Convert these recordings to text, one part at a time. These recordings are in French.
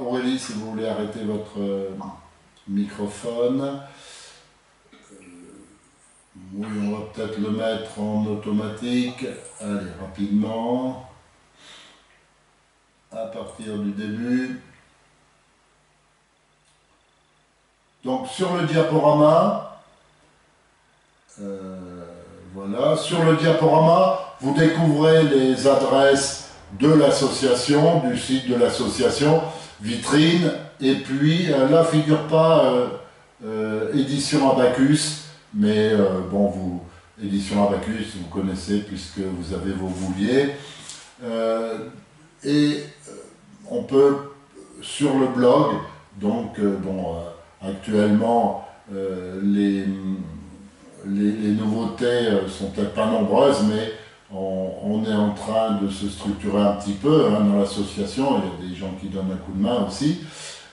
Aurélie, si vous voulez arrêter votre microphone. Oui, on va peut-être le mettre en automatique. Allez, rapidement. À partir du début. Donc, sur le diaporama, voilà, sur le diaporama, vous découvrez les adresses de l'association, du site de l'association, vitrine, et puis là figure pas édition Abacus, mais bon, édition Abacus, vous connaissez puisque vous avez vos bouliers. On peut, sur le blog, donc actuellement, les nouveautés sont peut-être pas nombreuses, mais on est en train de se structurer un petit peu dans l'association. Il y a des gens qui donnent un coup de main aussi.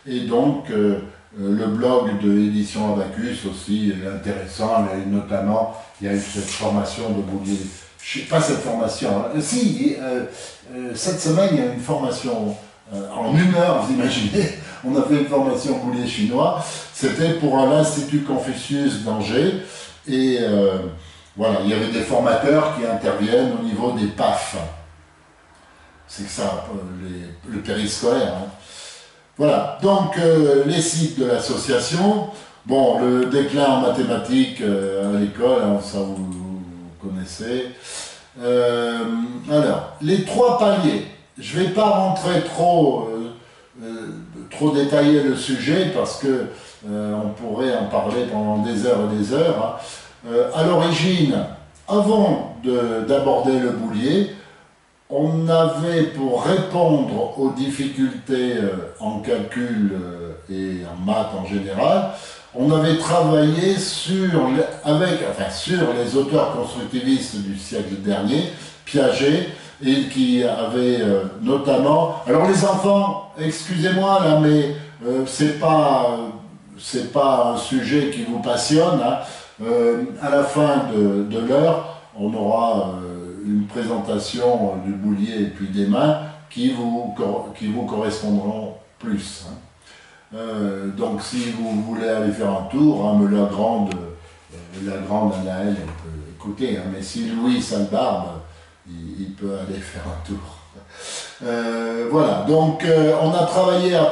Et donc, le blog de Édition Abacus aussi est intéressant. Et notamment, il y a eu cette formation de boulier. Je sais pas cette formation. Cette semaine, il y a une formation en 1 heure, vous imaginez. On a fait une formation boulier chinois. C'était pour l'Institut Confucius d'Angers. Et voilà, il y avait des formateurs qui interviennent au niveau des PAF. C'est ça, le périscolaire. Hein. Voilà, donc les sites de l'association. Bon, le déclin en mathématiques à l'école, hein, ça vous connaissez. Alors, les 3 paliers. Je ne vais pas rentrer trop détailler le sujet parce que on pourrait en parler pendant des heures et des heures. Hein. À l'origine, avant d'aborder le boulier, on avait, pour répondre aux difficultés en calcul et en maths en général, on avait travaillé sur les auteurs constructivistes du siècle dernier, Piaget, et qui avait notamment... Alors les enfants, excusez-moi là, mais c'est pas un sujet qui vous passionne. Hein. À la fin de l'heure, on aura une présentation du boulier et puis des mains qui vous correspondront plus. Hein. Donc si vous voulez aller faire un tour, hein, mais la grande Anaëlle, elle peut écouter, hein, mais si Louis Salbarbe, il peut aller faire un tour. Voilà, donc on a travaillé à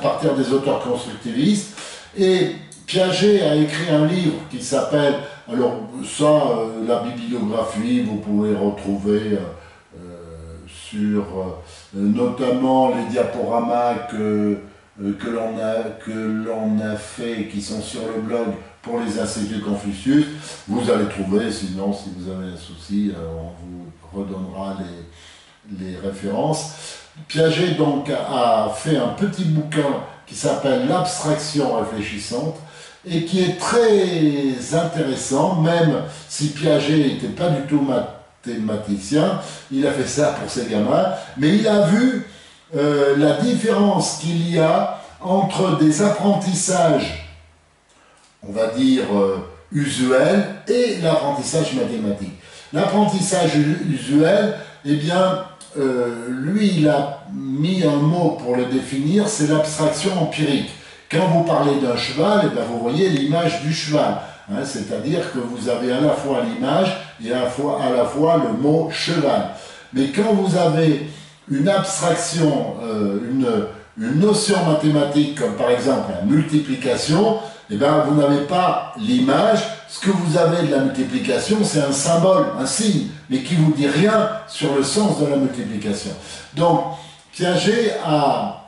partir des auteurs constructivistes, et Piaget a écrit un livre qui s'appelle, alors ça, la bibliographie, vous pouvez retrouver sur notamment les diaporamas que l'on a fait, qui sont sur le blog pour les instituts Confucius. Vous allez trouver, sinon si vous avez un souci, on vous redonnera les références. Piaget donc a fait un petit bouquin qui s'appelle L'abstraction réfléchissante et qui est très intéressant, même si Piaget n'était pas du tout mathématicien. Il a fait ça pour ses gamins, mais il a vu la différence qu'il y a entre des apprentissages, on va dire, usuels et l'apprentissage mathématique. L'apprentissage usuel, eh bien, lui, il a mis un mot pour le définir, c'est l'abstraction empirique. Quand vous parlez d'un cheval, eh bien, vous voyez l'image du cheval. Hein, c'est-à-dire que vous avez à la fois l'image et à la fois le mot cheval. Mais quand vous avez une abstraction, une notion mathématique, comme par exemple la multiplication, eh bien, vous n'avez pas l'image. Ce que vous avez de la multiplication, c'est un symbole, un signe, mais qui ne vous dit rien sur le sens de la multiplication. Donc, Piaget a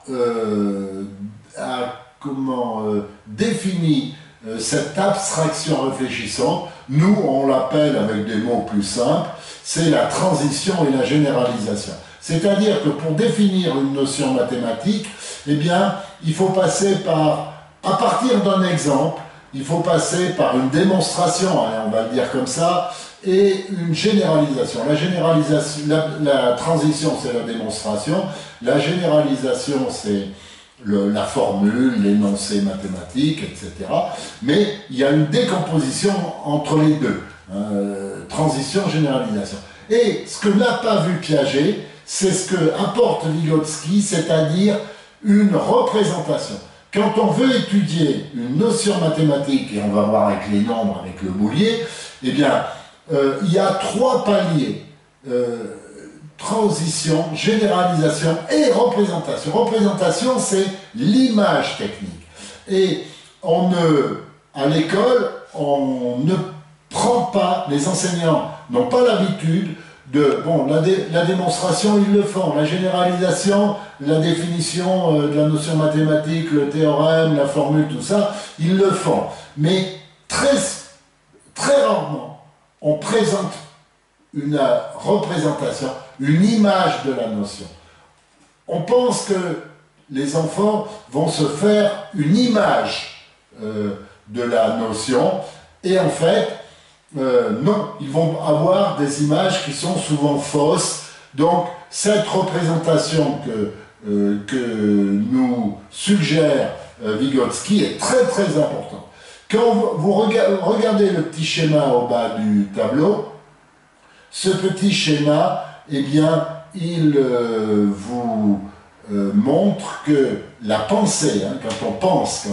défini cette abstraction réfléchissante. Nous, on l'appelle avec des mots plus simples, c'est la transition et la généralisation. C'est-à-dire que pour définir une notion mathématique, eh bien, il faut passer par, à partir d'un exemple, il faut passer par une démonstration, hein, on va le dire comme ça, et une généralisation. La transition, c'est la démonstration. La généralisation, c'est la formule, l'énoncé mathématique, etc. Mais il y a une décomposition entre les deux. Transition, généralisation. Et ce que n'a pas vu Piaget, c'est ce que apporte Vygotsky, c'est-à-dire une représentation. Quand on veut étudier une notion mathématique, et on va voir avec les nombres, avec le boulier, eh bien, il y a 3 paliers. Transition, généralisation et représentation. Représentation, c'est l'image technique. Et à l'école, on ne prend pas, les enseignants n'ont pas l'habitude de, bon, la démonstration, ils le font, la généralisation, la définition de la notion mathématique, le théorème, la formule, tout ça, ils le font. Mais très rarement, on présente une représentation, une image de la notion. On pense que les enfants vont se faire une image de la notion, et en fait, non, ils vont avoir des images qui sont souvent fausses. Donc, cette représentation que nous suggère Vygotsky est très très importante. Quand vous regardez le petit schéma au bas du tableau, ce petit schéma, eh bien, il vous montre que la pensée, hein, quand on pense,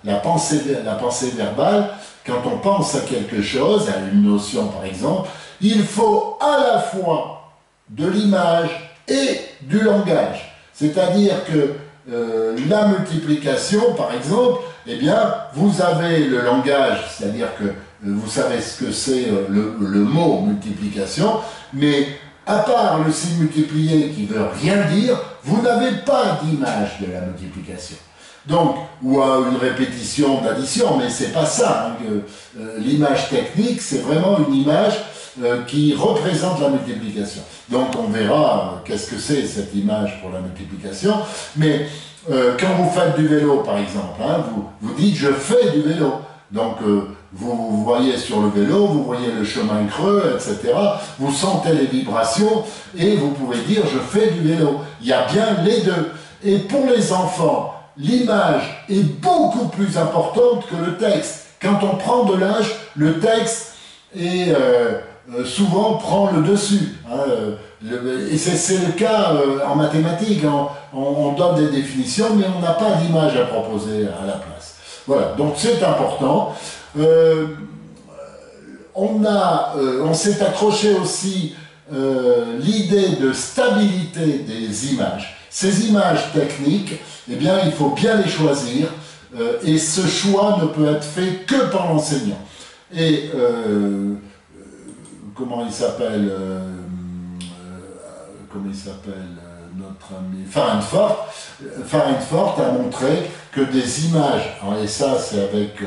la pensée verbale, quand on pense à quelque chose, à une notion par exemple, il faut à la fois de l'image et du langage. C'est-à-dire que la multiplication, par exemple, eh bien, vous avez le langage, c'est-à-dire que vous savez ce que c'est le mot multiplication, mais à part le signe multiplié qui ne veut rien dire, vous n'avez pas d'image de la multiplication. Donc, ou à une répétition d'addition, mais c'est pas ça. Hein, l'image technique, c'est vraiment une image qui représente la multiplication. Donc, on verra qu'est-ce que c'est cette image pour la multiplication. Mais quand vous faites du vélo, par exemple, hein, vous dites « je fais du vélo ». Donc, vous voyez sur le vélo, vous voyez le chemin creux, etc. Vous sentez les vibrations et vous pouvez dire « je fais du vélo ». Il y a bien les deux. Et pour les enfants, l'image est beaucoup plus importante que le texte. Quand on prend de l'âge, le texte souvent prend le dessus. Hein, et c'est le cas en mathématiques. On donne des définitions, mais on n'a pas d'image à proposer à la place. Voilà, donc c'est important. On s'est accroché aussi l'idée de stabilité des images. Ces images techniques, eh bien, il faut bien les choisir, et ce choix ne peut être fait que par l'enseignant. Et comment il s'appelle notre ami Farentford a montré que des images, et ça c'est avec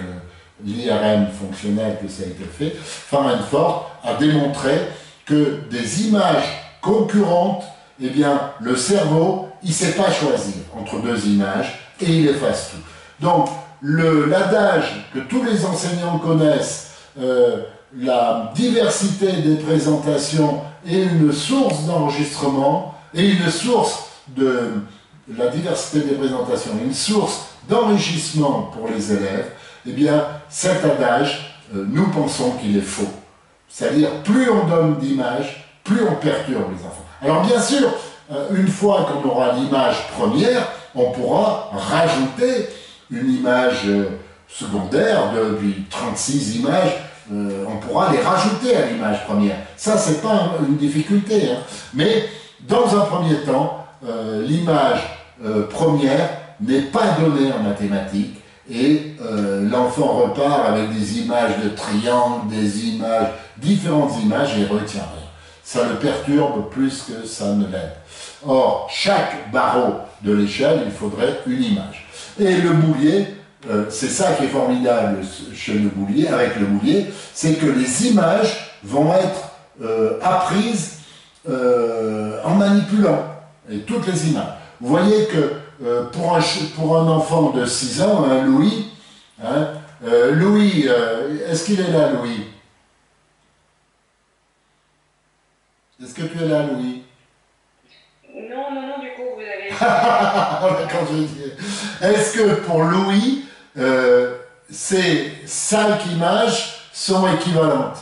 l'IRM fonctionnel que ça a été fait, Farentford a démontré que des images concurrentes, eh bien, le cerveau, il ne sait pas choisir entre deux images et il efface tout. Donc, l'adage que tous les enseignants connaissent, la diversité des présentations est une source d'enregistrement et une source de la diversité des présentations, une source d'enrichissement pour les élèves, eh bien, cet adage, nous pensons qu'il est faux. C'est-à-dire, plus on donne d'images, plus on perturbe les enfants. Alors bien sûr, une fois qu'on aura l'image première, on pourra rajouter une image secondaire de 36 images, on pourra les rajouter à l'image première. Ça, c'est pas une difficulté, hein. Mais dans un premier temps, l'image première n'est pas donnée en mathématiques et l'enfant repart avec des images de triangles, des images, différentes images et retient rien. Ça le perturbe plus que ça ne l'aide. Or, chaque barreau de l'échelle, il faudrait une image. Et le boulier, c'est ça qui est formidable chez le boulier, avec le boulier, c'est que les images vont être apprises en manipulant, et toutes les images. Vous voyez que pour un enfant de 6 ans, hein, Louis, est-ce qu'il est là, Louis? Est-ce que tu es là, Louis? Non, du coup, vous avez... D'accord, je dis. Est-ce que pour Louis, ces 5 images sont équivalentes?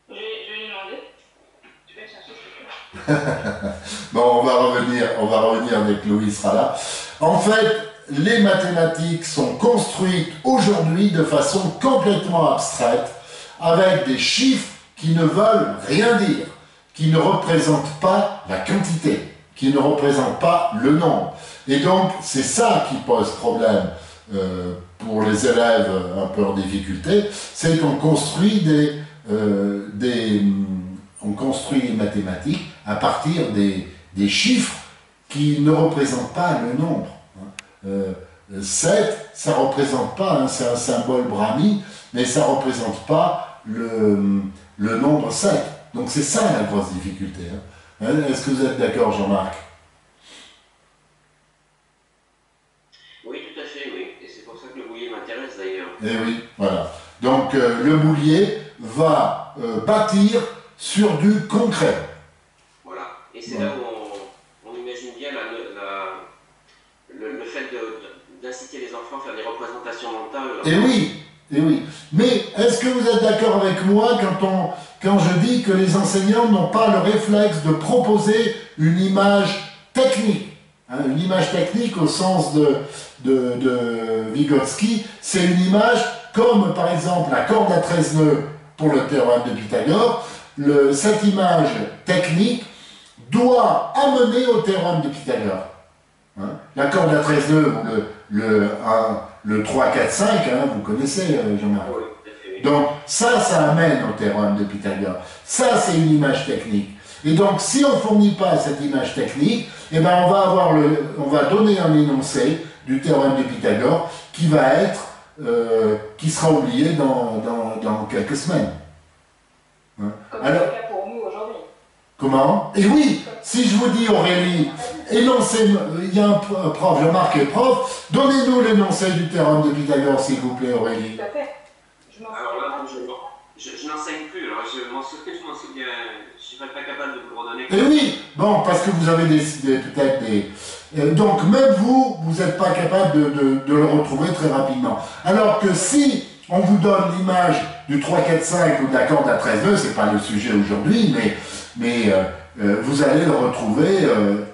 Je vais lui demander. Je vais chercher ce que Bon, on va revenir dès que Louis sera là. En fait, les mathématiques sont construites aujourd'hui de façon complètement abstraite, avec des chiffres qui ne veulent rien dire, qui ne représentent pas la quantité, qui ne représentent pas le nombre. Et donc, c'est ça qui pose problème pour les élèves un peu en difficulté, c'est qu'on construit on construit les mathématiques à partir des chiffres qui ne représentent pas le nombre. 7, ça ne représente pas, hein, c'est un symbole brahmi, mais ça ne représente pas le nombre 7. Donc c'est ça la grosse difficulté. Hein. Est-ce que vous êtes d'accord, Jean-Marc? Oui, tout à fait, oui. Et c'est pour ça que le boulier m'intéresse d'ailleurs. Eh oui, voilà. Donc le boulier va bâtir sur du concret. Voilà. Et c'est là où on imagine bien le fait d'inciter les enfants à faire des représentations mentales. Eh oui, eh oui. Mais est-ce que vous êtes d'accord avec moi quand je dis que les enseignants n'ont pas le réflexe de proposer une image technique, hein, une image technique au sens de Vygotsky, c'est une image comme par exemple la corde à 13 nœuds pour le théorème de Pythagore. Cette image technique doit amener au théorème de Pythagore. Hein, la corde à 13 nœuds, le 3, 4, 5, hein, vous connaissez, Jean-Marc. Donc ça amène au théorème de Pythagore. Ça, c'est une image technique. Et donc, si on ne fournit pas cette image technique, eh ben, on va donner un énoncé du théorème de Pythagore qui sera oublié dans quelques semaines. Hein? Comme c'est le cas pour nous aujourd'hui. Comment? Et oui, si je vous dis, Aurélie, énoncé, il y a un prof, Jean-Marc est prof, donnez-nous l'énoncé du théorème de Pythagore, s'il vous plaît, Aurélie. Tout à fait. Alors là, je n'enseigne plus, alors je m'en souviens, je ne serais pas capable de vous le redonner. Et oui, bon, parce que vous avez peut-être des... donc même vous n'êtes pas capable de le retrouver très rapidement. Alors que si on vous donne l'image du 3, 4, 5 ou de la corde à 13 nœuds, c'est pas le sujet aujourd'hui, mais vous allez le retrouver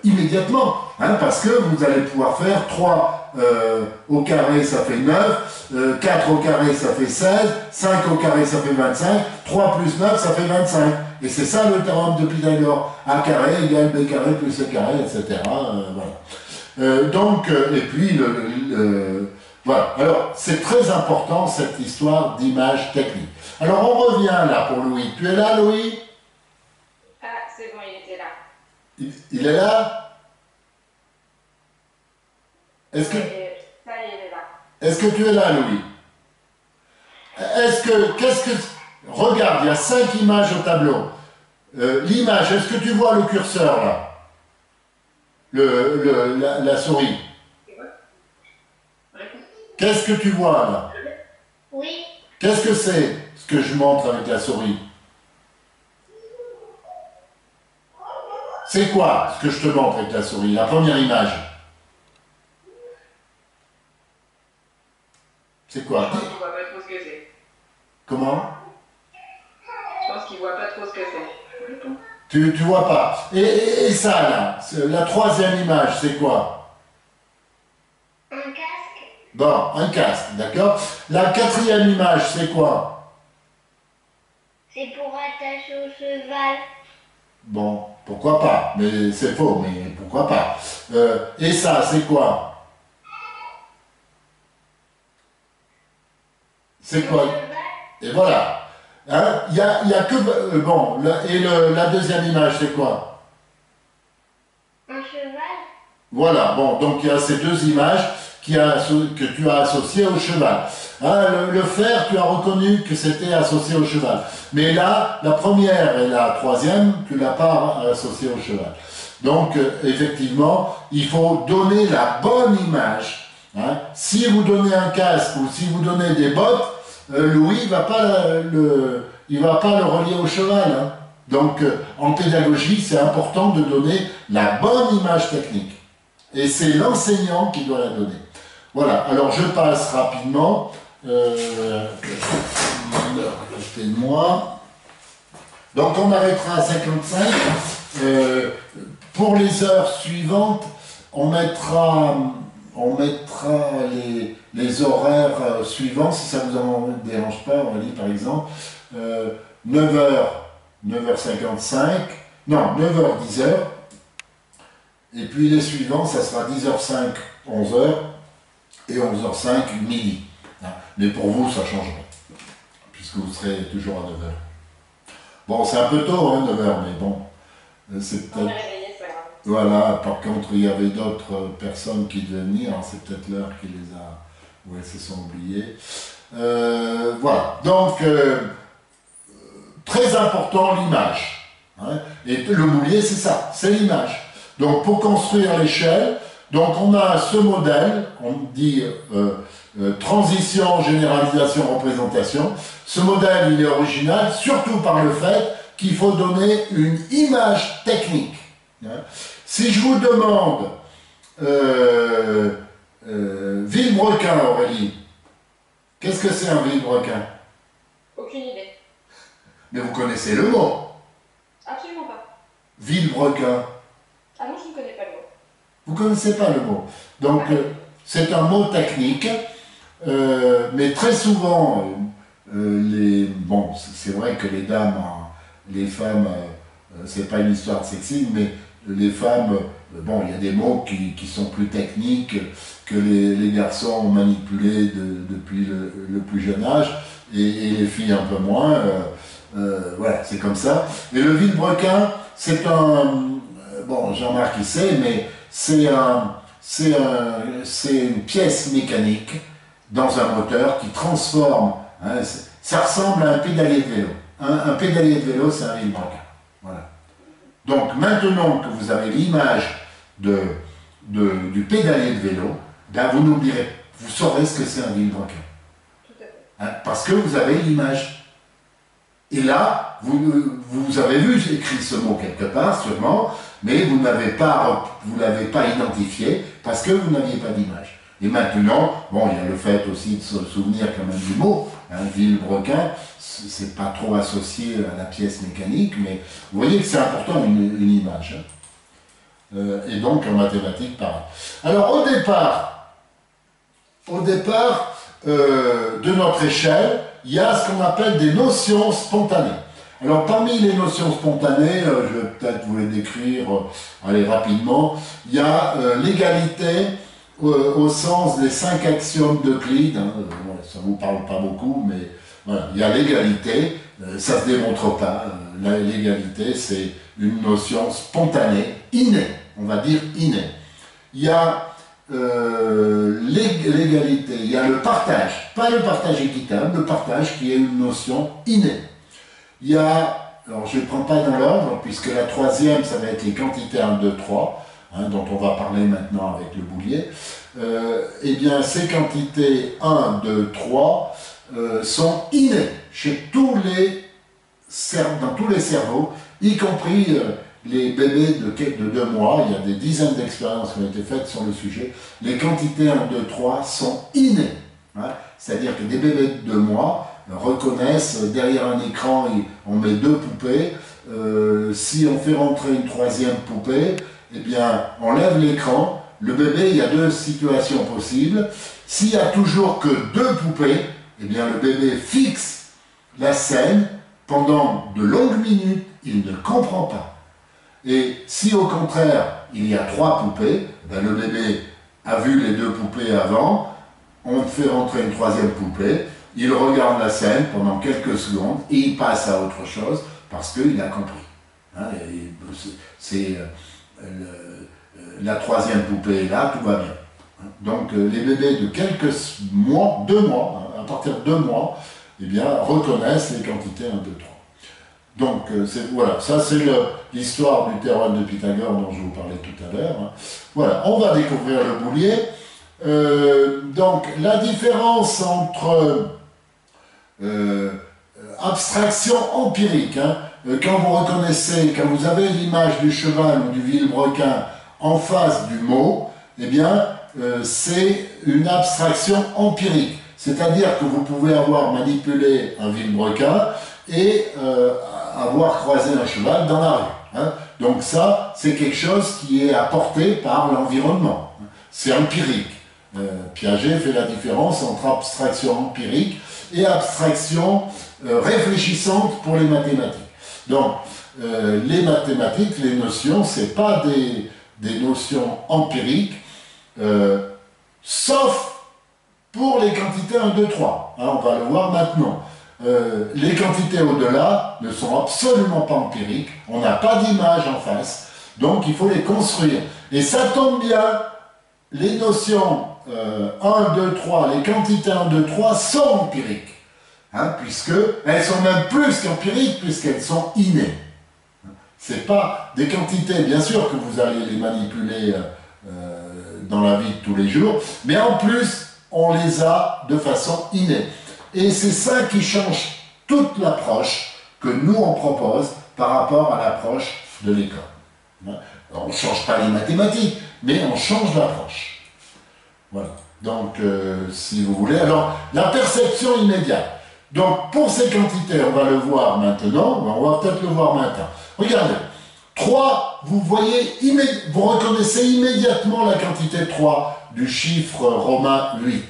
immédiatement, hein, parce que vous allez pouvoir faire 3 au carré ça fait 9, 4 au carré ça fait 16, 5 au carré ça fait 25, 3 plus 9 ça fait 25. Et c'est ça le théorème de Pythagore. A carré égale B carré plus C carré, etc. Voilà. Donc, et puis, voilà. Alors, c'est très important cette histoire d'image technique. Alors, on revient là pour Louis. Tu es là, Louis? Ah, c'est bon, il était là. Il est là? Est-ce que... Ça y est, il est là. Est-ce que tu es là, Louis? Regarde, il y a 5 images au tableau. L'image, est-ce que tu vois le curseur là? La souris. Qu'est-ce que tu vois là? Oui. Qu'est-ce que c'est ce que je montre avec la souris? C'est quoi ce que je te montre avec la souris? La première image. C'est quoi? Je pense qu'il voit pas trop ce que c'est. Comment? Je pense qu'il voit pas trop ce que c'est. Tu vois pas. Et ça là, la troisième image, c'est quoi? Un casque. Bon, un casque, d'accord? La quatrième image, c'est quoi? C'est pour attacher au cheval. Bon, pourquoi pas? Mais c'est faux, mais pourquoi pas? Et ça, c'est quoi? C'est quoi? Et voilà. Hein? Il y a que... bon, la deuxième image, c'est quoi? Un cheval. Voilà, bon, donc il y a ces deux images que tu as associées au cheval. Hein, le fer, tu as reconnu que c'était associé au cheval. Mais là, la première et la troisième, tu ne l'as pas associé au cheval. Donc, effectivement, il faut donner la bonne image. Hein. Si vous donnez un casque ou si vous donnez des bottes, Louis il va pas le relier au cheval. Hein. Donc, en pédagogie, c'est important de donner la bonne image technique. Et c'est l'enseignant qui doit la donner. Voilà, alors je passe rapidement. Restez de moi. Donc, on arrêtera à 55. Pour les heures suivantes, on mettra les horaires suivants, si ça ne vous dérange pas, on va dire par exemple 9h, 9h55, non, 9h, 10h, et puis les suivants, ça sera 10h05, 11h, et 11h05, midi. Mais pour vous, ça change pas, puisque vous serez toujours à 9h. Bon, c'est un peu tôt, hein, 9h, mais bon, c'est peut-être... Voilà, par contre, il y avait d'autres personnes qui devaient venir, hein, c'est peut-être l'heure qui les a... Ouais, se sont oubliés. Voilà, donc, très important, l'image. Hein, et le boulier, c'est ça, c'est l'image. Donc, pour construire l'échelle, donc on a ce modèle, on dit transition, généralisation, représentation. Ce modèle, il est original, surtout par le fait qu'il faut donner une image technique. Hein. Si je vous demande vilebrequin, Aurélie, qu'est-ce que c'est un vilebrequin? Aucune idée. Mais vous connaissez le mot. Absolument pas. Vilebrequin. Ah non, je ne connais pas le mot. Vous ne connaissez pas le mot. Donc, c'est un mot technique, mais très souvent, bon, c'est vrai que les dames, les femmes, c'est pas une histoire de sexisme, mais les femmes, bon, il y a des mots qui sont plus techniques, que les garçons ont manipulés depuis le plus jeune âge, et les filles un peu moins. Voilà, c'est comme ça. Et le vilebrequin, c'est un... Bon, Jean-Marc il sait, mais c'est une pièce mécanique dans un moteur qui transforme, hein, ça ressemble à un pédalier de vélo. Un pédalier de vélo, c'est un vilebrequin. Voilà. Donc maintenant que vous avez l'image du pédalier de vélo, ben vous n'oublierez, vous saurez ce que c'est un vilebrequin. Hein, parce que vous avez l'image. Et là, vous avez vu, j'ai écrit ce mot quelque part, sûrement, mais vous ne l'avez pas identifié parce que vous n'aviez pas d'image. Et maintenant, bon, il y a le fait aussi de se souvenir quand même du mot, hein, vilebrequin, c'est pas trop associé à la pièce mécanique, mais vous voyez que c'est important une image. Hein. Et donc en mathématiques, pareil. Alors au départ de notre échelle, il y a ce qu'on appelle des notions spontanées. Alors parmi les notions spontanées, je vais peut-être vous les décrire allez, rapidement, il y a l'égalité au sens des 5 axiomes d'Euclide, hein, ça ne vous parle pas beaucoup, mais voilà, il y a l'égalité, ça ne se démontre pas, l'égalité c'est une notion spontanée, innée, on va dire innée. Il y a l'égalité, il y a le partage, pas le partage équitable, le partage qui est une notion innée. Il y a, alors je ne les prends pas dans l'ordre, puisque la troisième, ça va être les quantités 1, 2, 3, hein, dont on va parler maintenant avec le boulier. Eh bien, ces quantités 1, 2, 3 sont innées chez dans tous les cerveaux, y compris les bébés de 2 mois. Il y a des dizaines d'expériences qui ont été faites sur le sujet. Les quantités 1, 2, 3 sont innées. Hein, c'est-à-dire que des bébés de 2 mois reconnaissent, derrière un écran, on met 2 poupées, si on fait rentrer une 3e poupée, eh bien, on lève l'écran, le bébé, il y a 2 situations possibles, s'il n'y a toujours que 2 poupées, eh bien, le bébé fixe la scène pendant de longues minutes, il ne comprend pas. Et si au contraire, il y a 3 poupées, ben, le bébé a vu les 2 poupées avant, on fait rentrer une 3e poupée, il regarde la scène pendant quelques secondes et il passe à autre chose parce qu'il a compris. Hein, c'est la 3e poupée est là, tout va bien. Donc les bébés de quelques mois, 2 mois, à partir de 2 mois, eh bien, reconnaissent les quantités 1, 2, 3. Donc voilà, ça c'est l'histoire du théorème de Pythagore dont je vous parlais tout à l'heure. Hein. Voilà, on va découvrir le boulier. Donc la différence entre abstraction empirique, hein, quand vous reconnaissez, quand vous avez l'image du cheval ou du vilebrequin en face du mot, eh bien c'est une abstraction empirique. C'est-à-dire que vous pouvez avoir manipulé un vilebrequin et avoir croisé un cheval dans la rue. hein. Donc ça, c'est quelque chose qui est apporté par l'environnement. C'est empirique. Piaget fait la différence entre abstraction empirique et abstraction réfléchissante pour les mathématiques. Donc, les mathématiques, les notions, c'est pas des notions empiriques, sauf pour les quantités 1, 2, 3. Hein, on va le voir maintenant. Les quantités au-delà ne sont absolument pas empiriques, on n'a pas d'image en face, donc il faut les construire. Et ça tombe bien, les notions 1, 2, 3, les quantités 1, 2, 3 sont empiriques, hein, puisqu'elles sont même plus qu'empiriques, puisqu'elles sont innées. C'est pas des quantités, bien sûr que vous allez les manipuler dans la vie de tous les jours, mais en plus, on les a de façon innée. Et c'est ça qui change toute l'approche que nous on propose par rapport à l'approche de l'école. On ne change pas les mathématiques, mais on change l'approche. Voilà. Donc, si vous voulez, alors, la perception immédiate. Donc, pour ces quantités, on va le voir maintenant, on va peut-être le voir maintenant. Regardez, 3, vous voyez, vous reconnaissez immédiatement la quantité 3 du chiffre romain 8.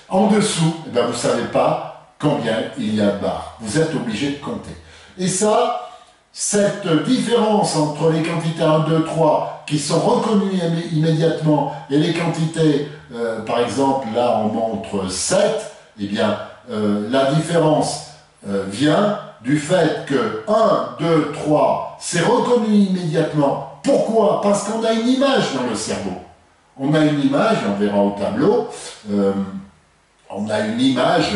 En dessous, eh bien, vous ne savez pas combien il y a de barres. Vous êtes obligé de compter. Et ça, cette différence entre les quantités 1, 2, 3 qui sont reconnues immédiatement et les quantités, par exemple, là on montre 7, eh bien, la différence vient du fait que 1, 2, 3, c'est reconnu immédiatement. Pourquoi? Parce qu'on a une image dans le cerveau. On a une image, on verra au tableau, on a une image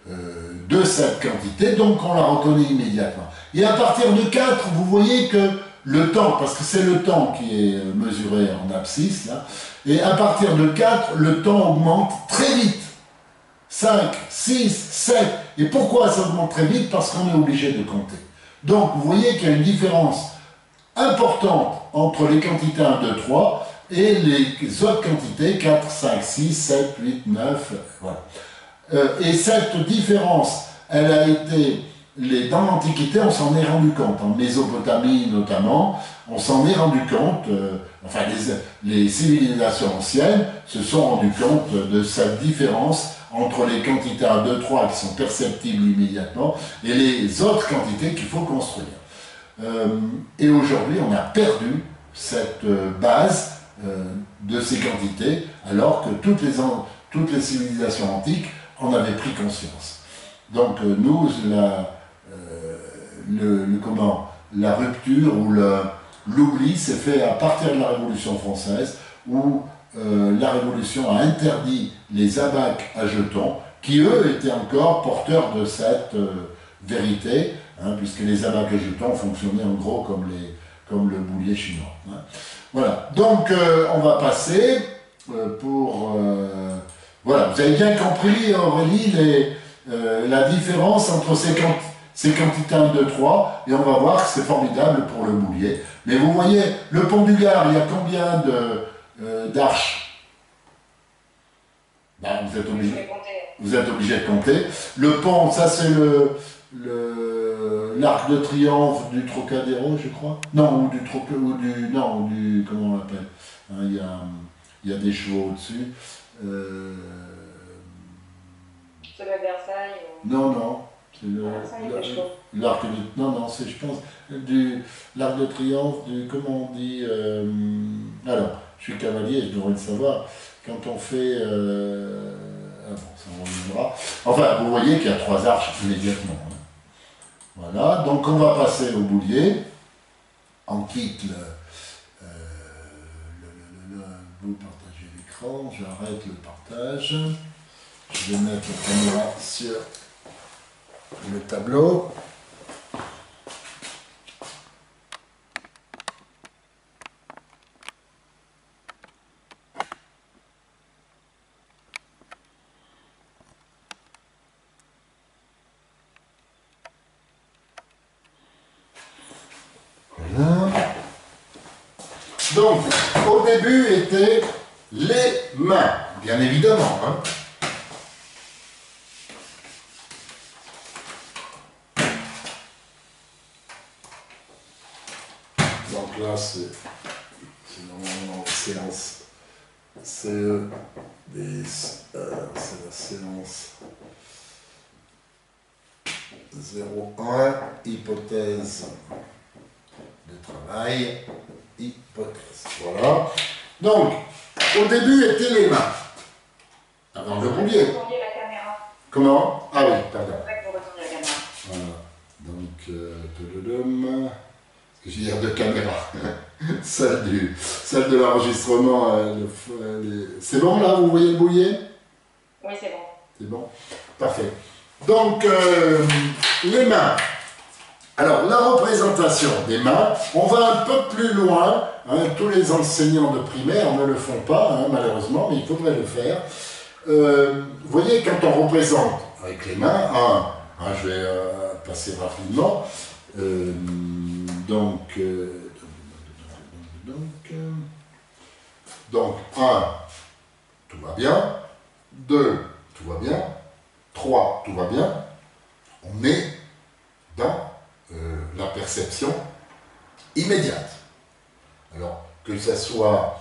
de cette quantité, donc on la reconnaît immédiatement. Et à partir de 4, vous voyez que le temps, parce que c'est le temps qui est mesuré en abscisse, là, et à partir de 4, le temps augmente très vite. 5, 6, 7. Et pourquoi ça augmente très vite? Parce qu'on est obligé de compter. Donc vous voyez qu'il y a une différence importante entre les quantités 1, 2, 3 et les autres quantités 4, 5, 6, 7, 8, 9, voilà. Et cette différence, elle a été, dans l'Antiquité, on s'en est rendu compte, en Mésopotamie notamment, on s'en est rendu compte, enfin les civilisations anciennes se sont rendues compte de cette différence entre les quantités 1, 2, 3 qui sont perceptibles immédiatement et les autres quantités qu'il faut construire. Et aujourd'hui, on a perdu cette base de ces quantités, alors que toutes les civilisations antiques en avaient pris conscience. Donc nous, la rupture ou l'oubli s'est fait à partir de la Révolution française, où la Révolution a interdit les abacs à jetons, qui eux étaient encore porteurs de cette vérité, hein, puisque les abacs à jetons fonctionnaient en gros comme le boulier chinois. Hein. Voilà, donc on va passer voilà, vous avez bien compris, Aurélie, la différence entre ces quantités 1, 2, 3, et on va voir que c'est formidable pour le boulier. Mais vous voyez, le pont du Gard, il y a combien d'arches? Ben, vous êtes obligé de compter. Le pont, ça c'est l'arc de triomphe du Trocadéro, je crois. Non, comment on l'appelle, hein, il y a des chevaux au-dessus. C'est le Versailles ou... Non, c'est l'arc de... Non, c'est, je pense, l'arc de triomphe, comment on dit... alors, je suis cavalier, je devrais le savoir, quand on fait... ah bon, ça reviendra. Enfin, vous voyez qu'il y a 3 arches immédiatement. Hein. Voilà, donc on va passer au boulier. On quitte vous partagez l'écran, j'arrête le partage. Je vais mettre la caméra sur le tableau. Voilà. Donc, au début étaient les mains, bien évidemment. Hein. Donc là, c'est normalement la séance CE, c'est la séance 0,1, hypothèse de travail, hypothèse. Voilà. Donc, au début étaient les mains. Avant le boulier. Vous retournez la caméra. Comment? Ah oui, pardon. C'est vrai que vous retournez la caméra. Voilà. Donc, tadadam. Parce que j'ai l'air de caméra. celle de l'enregistrement. C'est bon là, vous voyez le boulier? Oui, c'est bon. C'est bon? Parfait. Donc, les mains. Alors, la représentation des mains, on va un peu plus loin. Hein, tous les enseignants de primaire ne le font pas, hein, malheureusement, mais il faudrait le faire. Vous voyez, quand on représente avec les mains, je vais passer rapidement. Donc, 1, tout va bien. 2, tout va bien. 3, tout va bien. On est dans la perception immédiate. Alors, que ce soit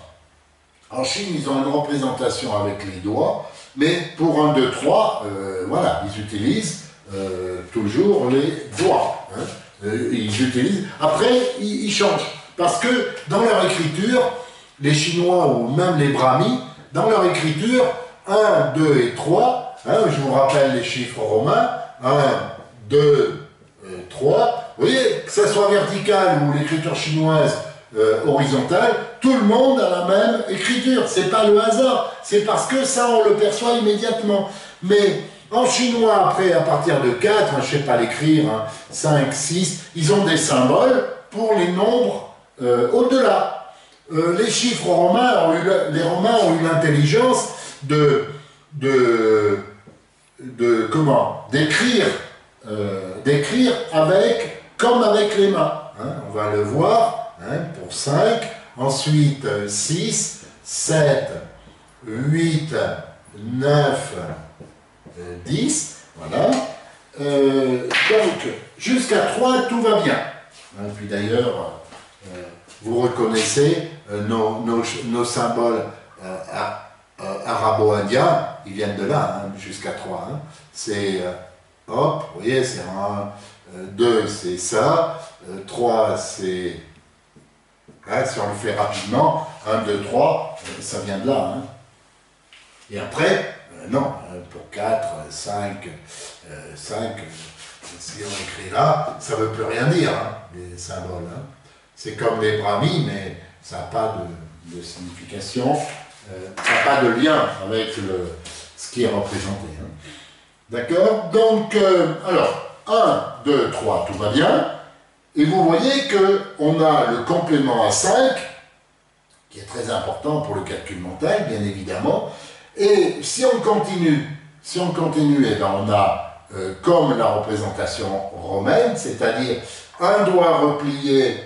en Chine, ils ont une représentation avec les doigts, mais pour 1, 2, 3, voilà, ils utilisent toujours les doigts. Hein. Ils utilisent. Après, ils changent. Parce que dans leur écriture, les Chinois ou même les Brahmis, dans leur écriture, 1, 2 et 3, hein, je vous rappelle les chiffres romains, 1, 2, 3, vous voyez, que ce soit vertical ou l'écriture chinoise horizontale, tout le monde a la même écriture. C'est pas le hasard, c'est parce que ça, on le perçoit immédiatement. Mais en chinois, après, à partir de 4, je ne sais pas l'écrire, 5, 6, ils ont des symboles pour les nombres au-delà. Les chiffres romains, les Romains ont eu l'intelligence d'écrire comme avec les mains. Hein, on va le voir, hein, pour 5, ensuite 6, 7, 8, 9, 10, voilà. Donc, jusqu'à 3, tout va bien. Hein, puis d'ailleurs, vous reconnaissez nos symboles arabo-indiens, ils viennent de là, hein, jusqu'à 3. Hein. C'est, hop, vous voyez, c'est 1, 2, c'est ça, 3, c'est, hein, si on le fait rapidement, 1, 2, 3, ça vient de là. Hein. Et après, non, pour 4, 5, 5, si on écrit là, ça ne veut plus rien dire, hein, les symboles. Hein. C'est comme les brahmis, mais ça n'a pas de signification, ça n'a pas de lien avec ce qui est représenté. Hein. D'accord? Donc, alors, 1, 2, 3, tout va bien. Et vous voyez qu'on a le complément à 5, qui est très important pour le calcul mental, bien évidemment. Et si on continue, eh bien on a comme la représentation romaine, c'est-à-dire un doigt replié.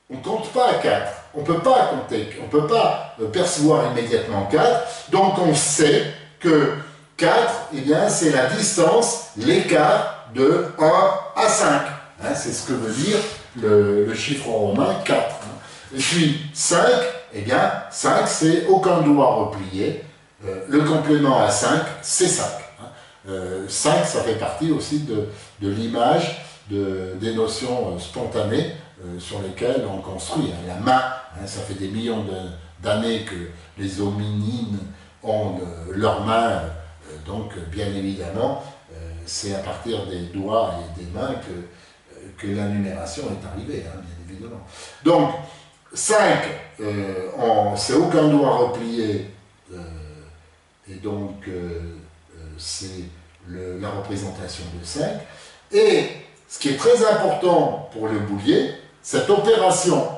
On ne compte pas à 4, on ne peut pas compter, on ne peut pas percevoir immédiatement 4, donc on sait que 4, eh bien, c'est la distance, l'écart de 1 à 5. Hein, c'est ce que veut dire le chiffre romain 4. Hein. Et puis 5, eh bien, 5, c'est aucun doigt replié. Le complément à 5, c'est 5. Hein. 5, ça fait partie aussi de l'image des notions spontanées sur lesquelles on construit. Hein. La main, hein, ça fait des millions d'années que les hominines ont leurs mains, donc bien évidemment, c'est à partir des doigts et des mains que la numération est arrivée, hein, bien évidemment. Donc, 5, c'est aucun doigt replié, et donc c'est la représentation de 5. Et ce qui est très important pour le boulier, cette opération,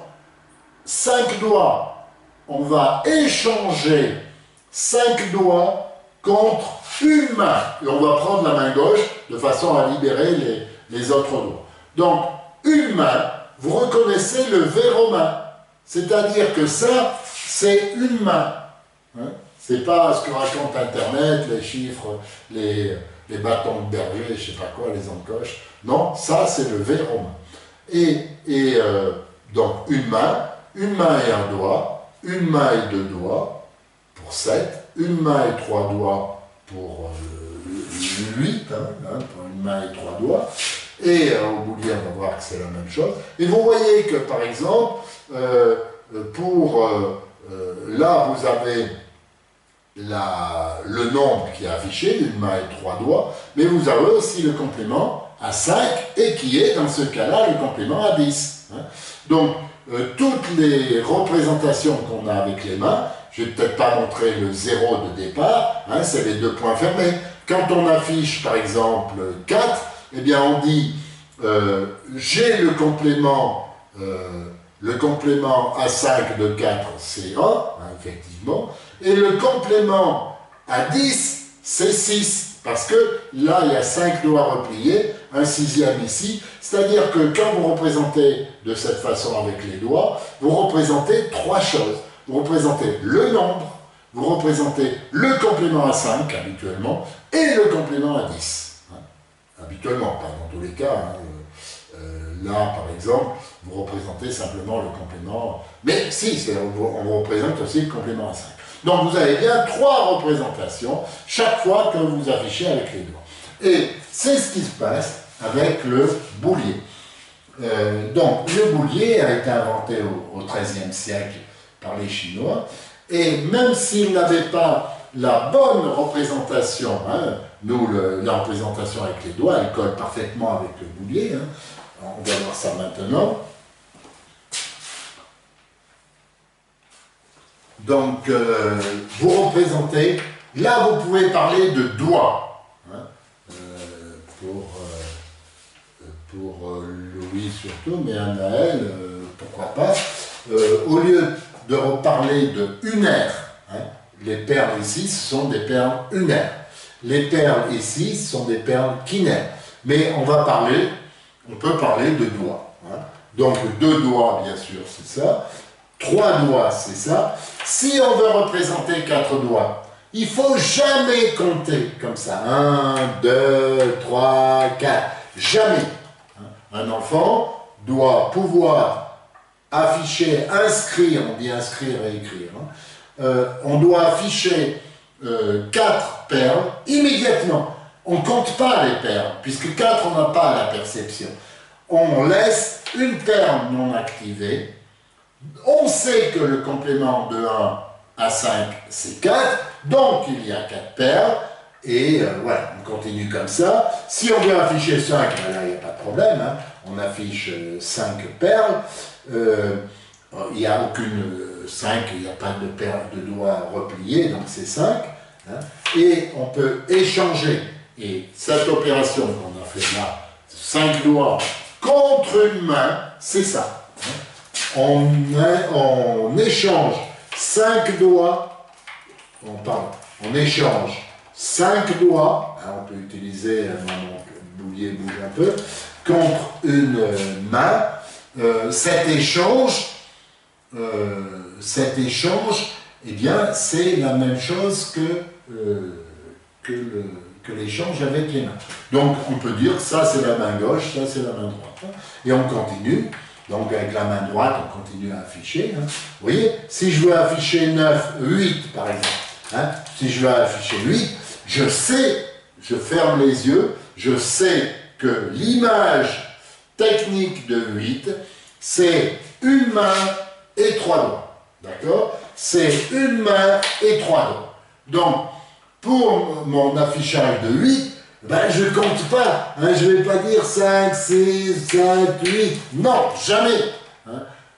5 doigts, on va échanger 5 doigts contre une main. Et on va prendre la main gauche de façon à libérer les autres doigts. Donc, une main, vous reconnaissez le V romain. C'est-à-dire que ça, c'est une main. Hein? C'est pas ce que raconte Internet, les chiffres, les bâtons de berger, je sais pas quoi, les encoches. Non, ça, c'est le V romain. Donc une main et un doigt, une main et deux doigts pour 7, une main et trois doigts pour 8, pour une main et trois doigts. Et au boulier, on va voir que c'est la même chose. Et vous voyez que, par exemple, là, vous avez le nombre qui est affiché, une main et trois doigts, mais vous avez aussi le complément à 5, et qui est, dans ce cas-là, le complément à 10. Donc, toutes les représentations qu'on a avec les mains, je ne vais peut-être pas montrer le 0 de départ, c'est les deux points fermés. Quand on affiche, par exemple, 4, eh bien, on dit, j'ai le complément à 5 de 4, c'est 1, effectivement, et le complément à 10, c'est 6. Parce que là, il y a 5 doigts repliés, un sixième ici. C'est-à-dire que quand vous représentez de cette façon avec les doigts, vous représentez trois choses. Vous représentez le nombre, vous représentez le complément à 5, habituellement, et le complément à 10. Habituellement, pas dans tous les cas. Là, par exemple, vous représentez simplement le complément. Mais si, on représente aussi le complément à 5. Donc vous avez bien trois représentations chaque fois que vous affichez avec les doigts. Et c'est ce qui se passe avec le boulier. Donc le boulier a été inventé au XIIIe siècle par les Chinois, et même s'ils n'avaient pas la bonne représentation, nous la représentation avec les doigts, elle colle parfaitement avec le boulier, on va voir ça maintenant. Donc, vous représentez, là vous pouvez parler de doigts, pour Louis surtout, mais Anaël, pourquoi pas, au lieu de reparler de unaire, les perles ici ce sont des perles unaires, les perles ici ce sont des perles quinaires, mais on peut parler de doigts, donc deux doigts bien sûr c'est ça, trois doigts c'est ça. Si on veut représenter 4 doigts, il ne faut jamais compter comme ça. 1, 2, 3, 4. Jamais. Un enfant doit pouvoir afficher, inscrire, on dit inscrire et écrire. On doit afficher 4 perles immédiatement. On ne compte pas les perles, puisque 4, on n'a pas la perception. On laisse une perle non activée. On sait que le complément de 1 à 5, c'est 4, donc il y a 4 perles, et voilà, on continue comme ça. Si on veut afficher 5, ben là, il n'y a pas de problème, on affiche 5 perles, il n'y a aucune 5, il n'y a pas de perles de doigts repliés, donc c'est 5, et on peut échanger, et cette opération qu'on a fait là, 5 doigts contre une main, c'est ça. On échange 5 doigts, on échange 5 doigts, on peut utiliser, mon boulier bouge un peu, contre une main. Cet échange, eh bien, c'est la même chose que l'échange avec les mains. Donc, on peut dire, ça c'est la main gauche, ça c'est la main droite. Et on continue. Donc avec la main droite, on continue à afficher. Vous voyez, si je veux afficher 9, 8 par exemple, si je veux afficher 8, je sais, je ferme les yeux, je sais que l'image technique de 8, c'est une main et 3 doigts. D'accord? C'est une main et 3 doigts. Donc, pour mon affichage de 8, ben, je ne compte pas, je ne vais pas dire 5, 6, 7, 8, non, jamais.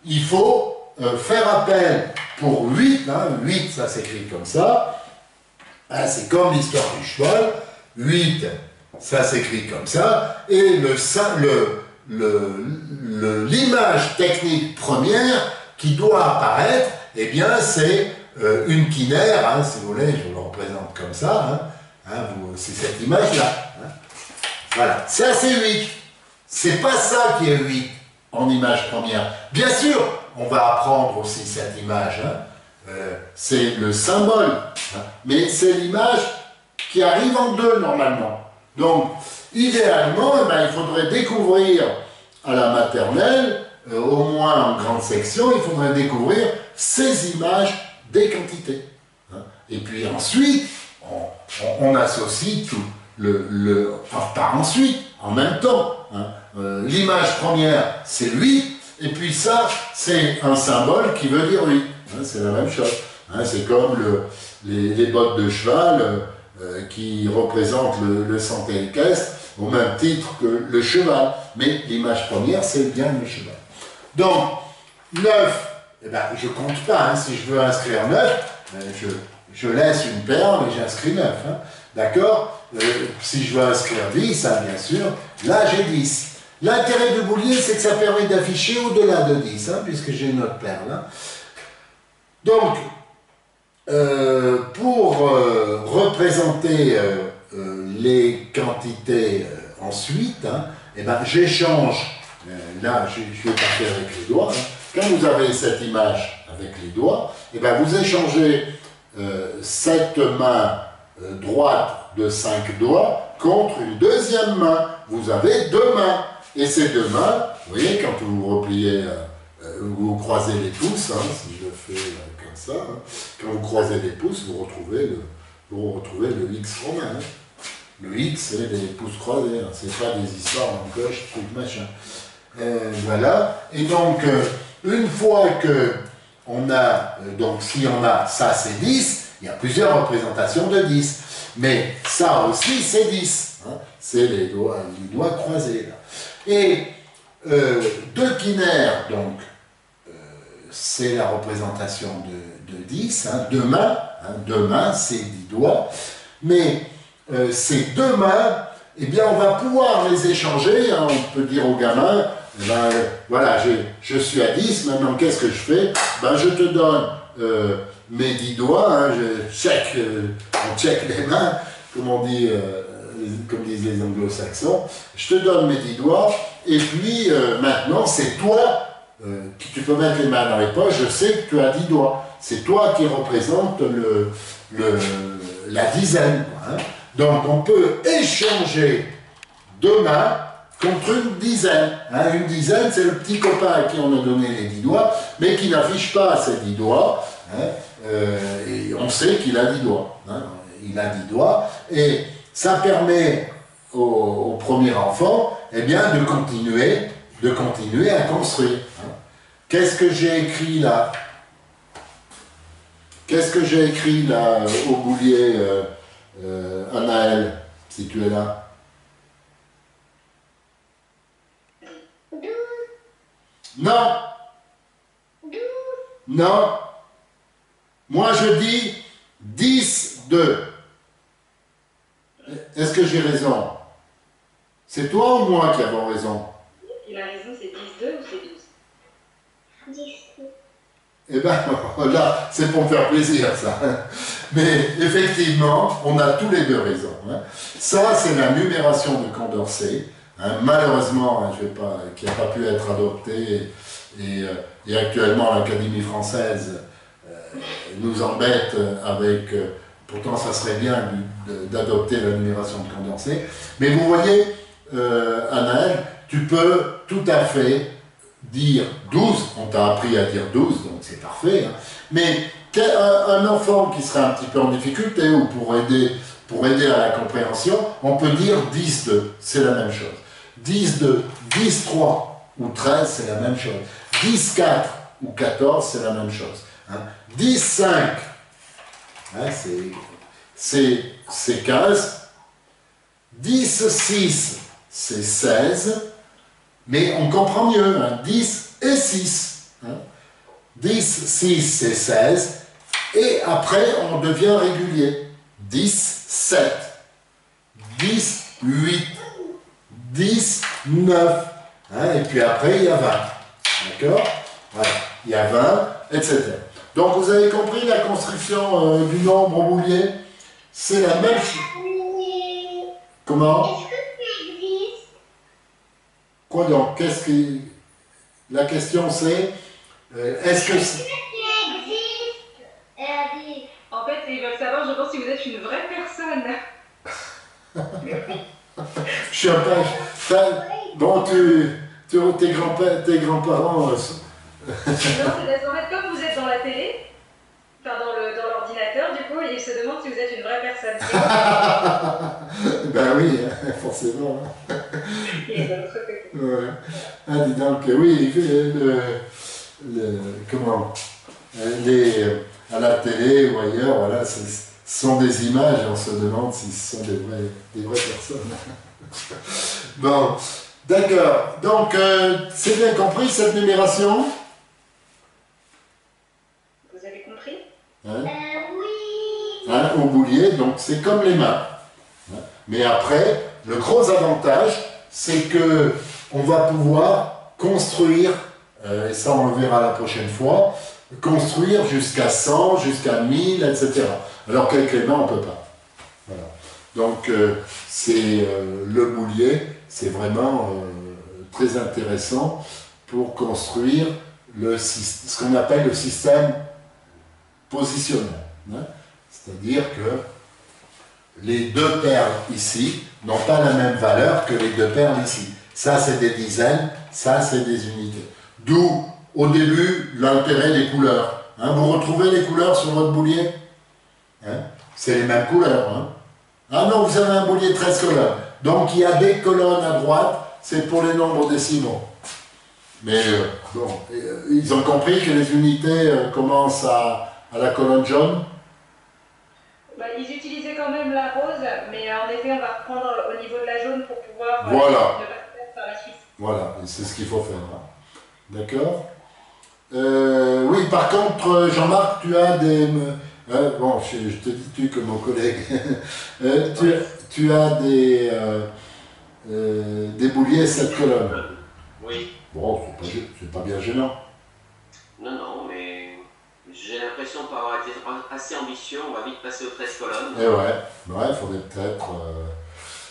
Il faut faire appel pour 8, 8 ça s'écrit comme ça, c'est comme l'histoire du cheval, 8 ça s'écrit comme ça, et l'image technique première qui doit apparaître, eh bien c'est une quinaire, si vous voulez, je vous le représente comme ça, c'est cette image-là. Voilà, ça c'est 8. C'est pas ça qui est 8 en image première. Bien sûr, on va apprendre aussi cette image. C'est le symbole. Mais c'est l'image qui arrive en 2 normalement. Donc, idéalement, il faudrait découvrir à la maternelle, au moins en grande section, il faudrait découvrir ces images des quantités. Hein. Et puis ensuite, on associe tout enfin, pas ensuite, en même temps. Hein. L'image première, c'est 8, et puis ça, c'est un symbole qui veut dire 8. Hein, c'est la même chose. Hein, c'est comme les bottes de cheval qui représentent le santé équestre, au même titre que le cheval. Mais l'image première, c'est bien le cheval. Donc, 9, eh ben, je ne compte pas. Hein, si je veux inscrire 9, je laisse une perle et j'inscris 9. Hein, d'accord? Si je veux inscrire 10, hein, bien sûr, là j'ai 10. L'intérêt du boulier, c'est que ça permet d'afficher au-delà de 10, hein, puisque j'ai une autre perle. Hein. Donc, pour représenter les quantités ensuite, hein, eh ben, j'échange, là je vais partir avec les doigts, hein. Quand vous avez cette image avec les doigts, eh ben, vous échangez cette main droite de 5 doigts contre une deuxième main. Vous avez 2 mains. Et ces 2 mains, vous voyez, quand vous repliez, vous croisez les pouces, hein, si je le fais comme ça, hein, quand vous croisez les pouces, vous retrouvez le X romain. Hein. Le X, c'est les pouces croisés, hein, c'est pas des histoires en cloche, truc machin. Voilà. Et donc, une fois que on a, donc si on a ça, c'est 10, il y a plusieurs représentations de 10. Mais ça aussi, c'est 10. Hein, c'est les doigts croisés. Là. Et 2 quinaires, donc, c'est la représentation de 10, hein, 2 mains, hein, 2 mains, c'est 10 doigts, mais ces 2 mains, eh bien, on va pouvoir les échanger, hein, on peut dire aux gamins, eh ben, voilà, je suis à 10, maintenant qu'est-ce que je fais? Ben, je te donne mes 10 doigts, hein, on check les mains, comme on dit, comme disent les anglo-saxons, je te donne mes 10 doigts, et puis maintenant c'est toi, tu peux mettre les mains dans les poches, je sais que tu as 10 doigts, c'est toi qui représente la dizaine. Hein. Donc on peut échanger 2 mains contre une dizaine. Hein. Une dizaine, c'est le petit copain à qui on a donné les 10 doigts, mais qui n'affiche pas ses 10 doigts, hein, et on sait qu'il a 10 doigts. Hein. Il a 10 doigts, et ça permet au premier enfant, eh bien, de continuer à construire. Hein. Qu'est-ce que j'ai écrit là? Qu'est-ce que j'ai écrit là au boulier, Anaël, si tu es là? 12. Non. 12. Non. Moi je dis 10, 2. Est-ce que j'ai raison? C'est toi ou moi qui avons raison? Il a raison, c'est 10-2 ou c'est 12? 10. Eh bien, là, c'est pour me faire plaisir, ça. Mais effectivement, on a tous les deux raison. Hein. Ça, c'est la numération de Condorcet. Hein. Malheureusement, hein, qui n'a pas pu être adopté, et actuellement l'Académie française nous embête avec... pourtant, ça serait bien d'adopter la numération de Condorcet. Mais vous voyez, Anaël, tu peux tout à fait dire 12, on t'a appris à dire 12, donc c'est parfait. Hein. Mais un enfant qui serait un petit peu en difficulté ou pour aider à la compréhension, on peut dire 10-2, c'est la même chose. 10-2, 10-3 ou 13, c'est la même chose. 10-4 ou 14, c'est la même chose. Hein. 10-5, hein, c'est 15. 10-6, c'est 16. Mais on comprend mieux, hein, 10 et 6. Hein. 10, 6, c'est 16. Et après, on devient régulier. 10, 7. 10, 8. 10, 9. Hein, et puis après, il y a 20. D'accord? Voilà. Il y a 20, etc. Donc, vous avez compris la construction du nombre au boulier? C'est la même chose. Comment? Est-ce que ça existe? Quoi donc? Qu'est-ce qui... La question c'est, est-ce que... Ça existe? Elle a dit. En fait, ils veulent savoir, je pense, si vous êtes une vraie personne. Je suis un peu... Bon, tes grands-parents... Non, c'est parce qu'en fait, comme vous êtes dans la télé, enfin dans l'ordinateur, du coup, ils se demandent si vous êtes une vraie personne. Ben oui, forcément. Et de l'autre côté. Ouais. Ah, dis donc, oui, comment à la télé ou ailleurs, voilà, ce sont des images, on se demande si ce sont des vraies personnes. Bon, d'accord. Donc, c'est bien compris cette numération? Vous avez compris? Hein? Oui. Hein, au boulier, donc c'est comme les mains. Hein. Mais après, le gros avantage, c'est que on va pouvoir construire, et ça on le verra la prochaine fois, construire jusqu'à 100, jusqu'à 1000, etc. Alors qu'avec les mains, on ne peut pas. Voilà. Donc, c'est le boulier, c'est vraiment très intéressant pour construire ce qu'on appelle le système positionnel. Hein. C'est-à-dire que les deux perles ici n'ont pas la même valeur que les deux perles ici. Ça, c'est des dizaines, ça, c'est des unités. D'où, au début, l'intérêt des couleurs. Hein, vous retrouvez les couleurs sur votre boulier? Hein, c'est les mêmes couleurs. Hein. Ah non, vous avez un boulier 13 colonnes. Donc, il y a des colonnes à droite, c'est pour les nombres décimaux. Mais bon, ils ont compris que les unités commencent à la colonne jaune. Bah, ils utilisaient quand même la rose, mais en effet, on va reprendre au niveau de la jaune pour pouvoir Voilà. ne pas faire par la suite. Voilà, c'est ce qu'il faut faire. Hein. D'accord. Oui, par contre, Jean-Marc, tu as des... bon, je te dis tu comme mon collègue. Tu as des bouliers 7 colonnes. Oui. Bon, c'est pas bien gênant. Non, non, mais j'ai l'impression par avoir été assez ambitieux, on va vite passer aux 13 colonnes. Et ouais, il faudrait peut-être...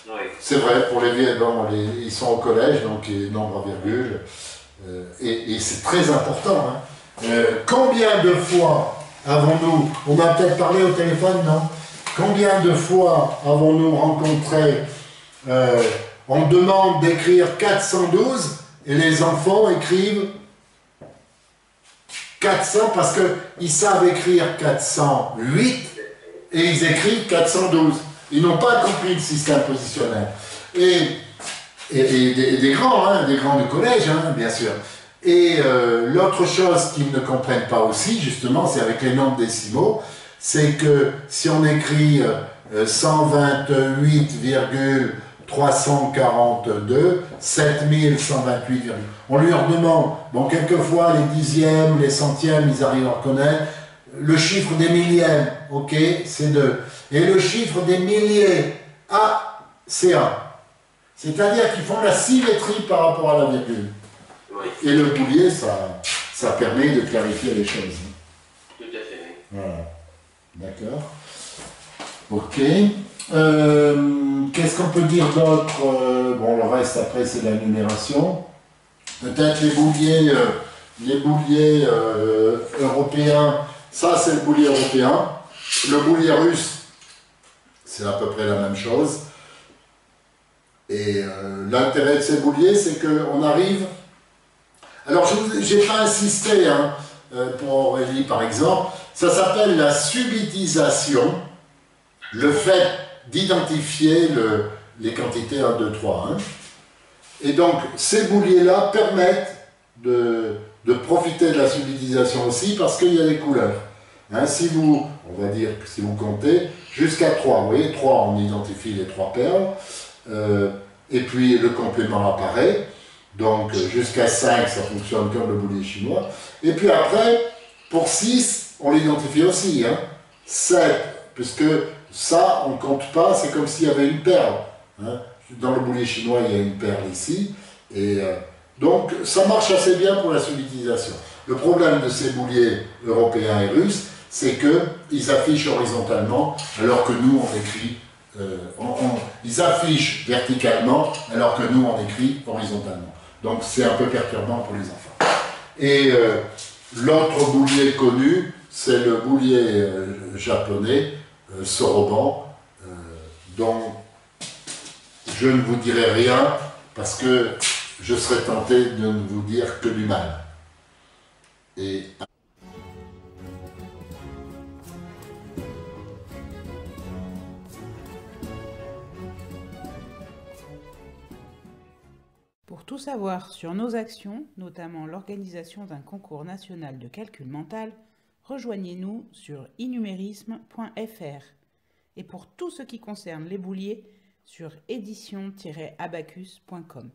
Oui. C'est vrai, pour les vieux, bon, ils sont au collège, donc les nombres à virgule, et c'est très important. Hein. Combien de fois avons-nous, on a peut-être parlé au téléphone, non? Combien de fois avons-nous rencontré, on demande d'écrire 412, et les enfants écrivent 400 parce qu'ils savent écrire 408, et ils écrivent 412. Ils n'ont pas compris le système positionnel. Et des grands, hein, des grands de collège, hein, bien sûr. Et l'autre chose qu'ils ne comprennent pas aussi, justement, c'est avec les nombres décimaux, c'est que si on écrit 128,342, 7128, on lui redemande, bon, quelquefois les dixièmes, les centièmes, ils arrivent à reconnaître, le chiffre des millièmes, ok, c'est 2. Et le chiffre des milliers, c'est 1. C'est-à-dire qu'ils font la symétrie par rapport à la virgule. Oui. Et le boulier, ça permet de clarifier les choses. Tout à fait, oui. Voilà. D'accord. Ok. Qu'est-ce qu'on peut dire d'autre? Bon, le reste, après, c'est la numération. Peut-être les bouliers européens. Ça, c'est le boulier européen. Le boulier russe, c'est à peu près la même chose. Et l'intérêt de ces bouliers, c'est qu'on arrive... Alors, je n'ai pas insisté, hein, pour Aurélie, par exemple. Ça s'appelle la subitisation, le fait d'identifier les quantités 1, 2, 3. Hein. Et donc, ces bouliers-là permettent de profiter de la subitisation aussi, parce qu'il y a les couleurs. Hein, si vous, on va dire que si vous comptez, jusqu'à 3, vous voyez, 3, on identifie les 3 perles, et puis le complément apparaît, donc jusqu'à 5, ça fonctionne comme le boulier chinois, et puis après, pour 6, on l'identifie aussi, hein, 7, puisque ça, on ne compte pas, c'est comme s'il y avait une perle. Hein. Dans le boulier chinois, il y a une perle ici, et donc ça marche assez bien pour la subitisation. Le problème de ces bouliers européens et russes, c'est qu'ils affichent horizontalement, alors que nous, on écrit... ils affichent verticalement, alors que nous, on écrit horizontalement. Donc, c'est un peu perturbant pour les enfants. Et l'autre boulier connu, c'est le boulier japonais, Soroban, dont je ne vous dirai rien, parce que je serais tenté de ne vous dire que du mal. Et pour tout savoir sur nos actions, notamment l'organisation d'un concours national de calcul mental, rejoignez-nous sur inumérisme.fr. Et pour tout ce qui concerne les bouliers, sur édition-abacus.com.